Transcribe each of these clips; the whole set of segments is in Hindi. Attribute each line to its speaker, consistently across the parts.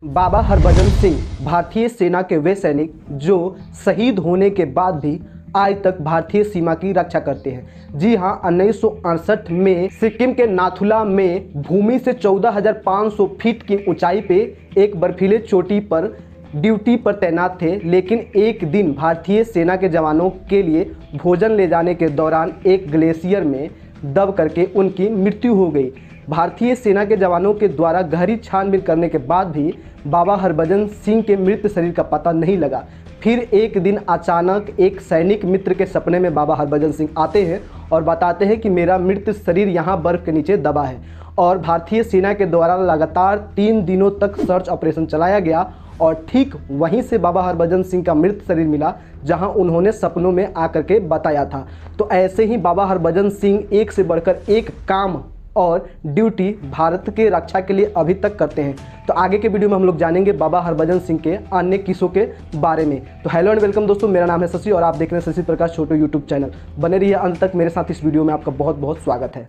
Speaker 1: बाबा हरभजन सिंह भारतीय सेना के वे सैनिक जो शहीद होने के बाद भी आज तक भारतीय सीमा की रक्षा करते हैं। जी हां, 1968 में सिक्किम के नाथुला में भूमि से 14,500 फीट की ऊंचाई पे एक बर्फीले चोटी पर ड्यूटी पर तैनात थे, लेकिन एक दिन भारतीय सेना के जवानों के लिए भोजन ले जाने के दौरान एक ग्लेशियर में दब करके उनकी मृत्यु हो गई। भारतीय सेना के जवानों के द्वारा गहरी छानबीन करने के बाद भी बाबा हरभजन सिंह के मृत शरीर का पता नहीं लगा। फिर एक दिन अचानक एक सैनिक मित्र के सपने में बाबा हरभजन सिंह आते हैं और बताते हैं कि मेरा मृत शरीर यहाँ बर्फ के नीचे दबा है। और भारतीय सेना के द्वारा लगातार 3 दिनों तक सर्च ऑपरेशन चलाया गया और ठीक वहीं से बाबा हरभजन सिंह का मृत शरीर मिला, जहां उन्होंने सपनों में आकर के बताया था। तो ऐसे ही बाबा हरभजन सिंह एक से बढ़कर एक काम और ड्यूटी भारत के रक्षा के लिए अभी तक करते हैं। तो आगे के वीडियो में हम लोग जानेंगे बाबा हरभजन सिंह के अन्य किस्सों के बारे में। तो हेलो एंड वेलकम दोस्तों, मेरा नाम है शशि और आप देख रहे हैं शशि प्रकाश छोटू यूट्यूब चैनल। बने रहिए अंत तक मेरे साथ। इस वीडियो में आपका बहुत बहुत स्वागत है।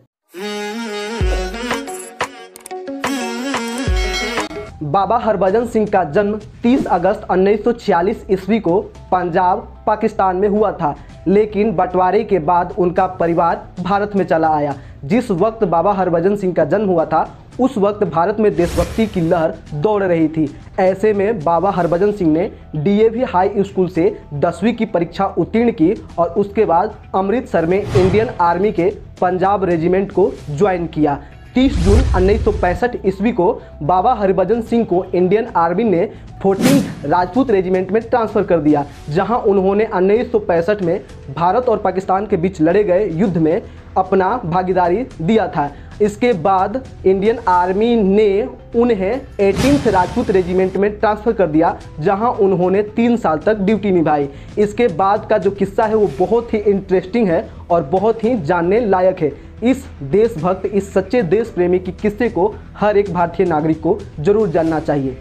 Speaker 1: बाबा हरभजन सिंह का जन्म 30 अगस्त 1946 ईस्वी को पंजाब पाकिस्तान में हुआ था, लेकिन बंटवारे के बाद उनका परिवार भारत में चला आया। जिस वक्त बाबा हरभजन सिंह का जन्म हुआ था उस वक्त भारत में देशभक्ति की लहर दौड़ रही थी। ऐसे में बाबा हरभजन सिंह ने डीएवी हाई स्कूल से 10वीं की परीक्षा उत्तीर्ण की और उसके बाद अमृतसर में इंडियन आर्मी के पंजाब रेजिमेंट को ज्वाइन किया। 30 जून 1965 ईस्वी को बाबा हरभजन सिंह को इंडियन आर्मी ने 14th राजपूत रेजिमेंट में ट्रांसफ़र कर दिया, जहां उन्होंने 1965 में भारत और पाकिस्तान के बीच लड़े गए युद्ध में अपना भागीदारी दिया था। इसके बाद इंडियन आर्मी ने उन्हें 18th राजपूत रेजिमेंट में ट्रांसफ़र कर दिया, जहां उन्होंने 3 साल तक ड्यूटी निभाई। इसके बाद का जो किस्सा है वो बहुत ही इंटरेस्टिंग है और बहुत ही जानने लायक है। इस देशभक्त, इस सच्चे देश प्रेमी की किस्से को हर एक भारतीय नागरिक को जरूर जानना चाहिए।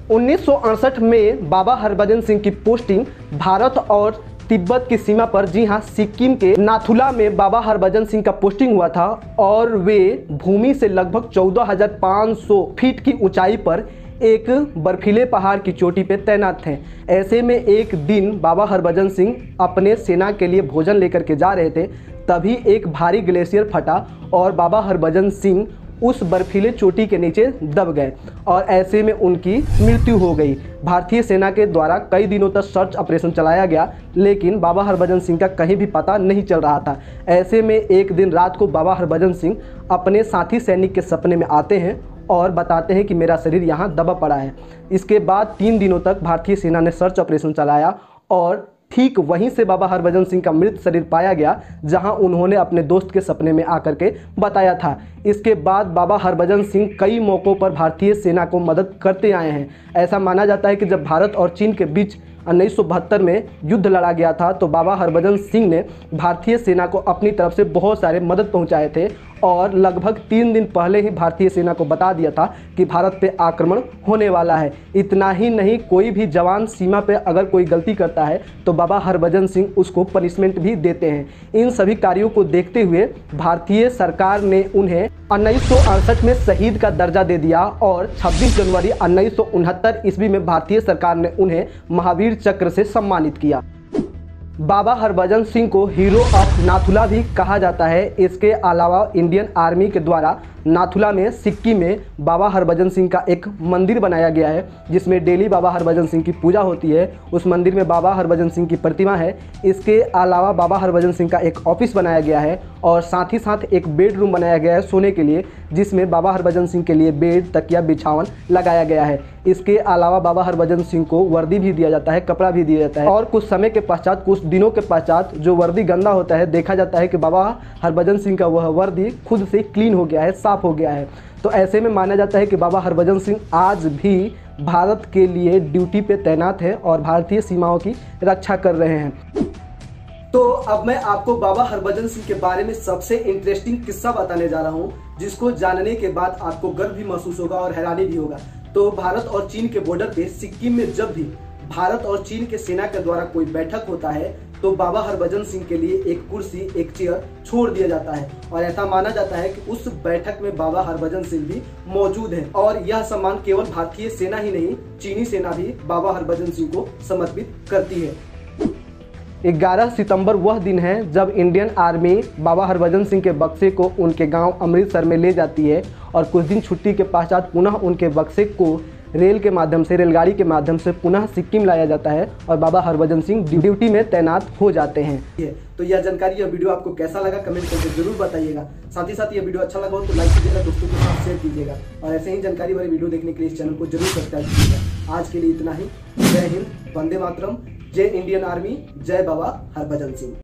Speaker 1: 1968 में बाबा हरभजन सिंह की पोस्टिंग भारत और तिब्बत की सीमा पर, जी हाँ, सिक्किम के नाथुला में बाबा हरभजन सिंह का पोस्टिंग हुआ था और वे भूमि से लगभग 14,500 फीट की ऊंचाई पर एक बर्फीले पहाड़ की चोटी पर तैनात थे। ऐसे में एक दिन बाबा हरभजन सिंह अपने सेना के लिए भोजन लेकर के जा रहे थे, तभी एक भारी ग्लेशियर फटा और बाबा हरभजन सिंह उस बर्फीले चोटी के नीचे दब गए और ऐसे में उनकी मृत्यु हो गई। भारतीय सेना के द्वारा कई दिनों तक सर्च ऑपरेशन चलाया गया, लेकिन बाबा हरभजन सिंह का कहीं भी पता नहीं चल रहा था। ऐसे में एक दिन रात को बाबा हरभजन सिंह अपने साथी सैनिक के सपने में आते हैं और बताते हैं कि मेरा शरीर यहाँ दबा पड़ा है। इसके बाद 3 दिनों तक भारतीय सेना ने सर्च ऑपरेशन चलाया और ठीक वहीं से बाबा हरभजन सिंह का मृत शरीर पाया गया, जहां उन्होंने अपने दोस्त के सपने में आकर के बताया था। इसके बाद बाबा हरभजन सिंह कई मौक़ों पर भारतीय सेना को मदद करते आए हैं। ऐसा माना जाता है कि जब भारत और चीन के बीच 1972 में युद्ध लड़ा गया था तो बाबा हरभजन सिंह ने भारतीय सेना को अपनी तरफ से बहुत सारे मदद पहुंचाए थे और लगभग 3 दिन पहले ही भारतीय सेना को बता दिया था कि भारत पे आक्रमण होने वाला है। इतना ही नहीं, कोई भी जवान सीमा पे अगर कोई गलती करता है तो बाबा हरभजन सिंह उसको पनिशमेंट भी देते हैं। इन सभी कार्यों को देखते हुए भारतीय सरकार ने उन्हें 1968 में शहीद का दर्जा दे दिया और 26 जनवरी 1969 ईस्वी में भारतीय सरकार ने उन्हें महावीर चक्र से सम्मानित किया। बाबा हरभजन सिंह को हीरो ऑफ नाथुला भी कहा जाता है। इसके अलावा इंडियन आर्मी के द्वारा नाथुला में, सिक्किम में बाबा हरभजन सिंह का एक मंदिर बनाया गया है, जिसमें डेली बाबा हरभजन सिंह की पूजा होती है। उस मंदिर में बाबा हरभजन सिंह की प्रतिमा है। इसके अलावा बाबा हरभजन सिंह का एक ऑफिस बनाया गया है और साथ ही साथ एक बेडरूम बनाया गया है सोने के लिए, जिसमें बाबा हरभजन सिंह के लिए बेड, तकिया, बिछावन लगाया गया है। इसके अलावा बाबा हरभजन सिंह को वर्दी भी दिया जाता है, कपड़ा भी दिया जाता है और कुछ समय के पश्चात, कुछ दिनों के पश्चात जो वर्दी गंदा होता है, देखा जाता है कि बाबा हरभजन सिंह का वह वर्दी खुद से क्लीन हो गया है, साफ हो गया है। तो ऐसे में माना जाता है कि बाबा हरभजन सिंह आज भी भारत के लिए ड्यूटी पे तैनात है और भारतीय सीमाओं की रक्षा कर रहे हैं। तो अब मैं आपको बाबा हरभजन सिंह के बारे में सबसे इंटरेस्टिंग किस्सा बताने जा रहा हूँ, जिसको जानने के बाद आपको गर्व भी महसूस होगा और हैरानी भी होगा। तो भारत और चीन के बॉर्डर पे सिक्किम में जब भी भारत और चीन के सेना के द्वारा कोई बैठक होता है तो बाबा हरभजन सिंह के लिए एक कुर्सी, एक चेयर छोड़ दिया जाता है और ऐसा माना जाता है कि उस बैठक में बाबा हरभजन सिंह भी मौजूद हैं। और यह सम्मान केवल भारतीय सेना ही नहीं, चीनी सेना भी बाबा हरभजन सिंह को समर्पित करती है। 11 सितंबर वह दिन है जब इंडियन आर्मी बाबा हरभजन सिंह के बक्से को उनके गांव अमृतसर में ले जाती है और कुछ दिन छुट्टी के पश्चात पुनः उनके बक्से को रेलगाड़ी के माध्यम से पुनः सिक्किम लाया जाता है और बाबा हरभजन सिंह ड्यूटी में तैनात हो जाते हैं। तो यह जानकारी, यह वीडियो आपको कैसा लगा कमेंट करके जरूर बताइएगा। साथ ही साथ यह वीडियो अच्छा लगा हो तो लाइक कीजिएगा, दोस्तों के साथ शेयर कीजिएगा और ऐसे ही जानकारी वाली वीडियो देखने के लिए इस चैनल को जरूर सब्सक्राइब कीजिएगा। आज के लिए इतना ही। जय हिंद, वंदे मातरम, जय इंडियन आर्मी, जय बाबा हरभजन सिंह।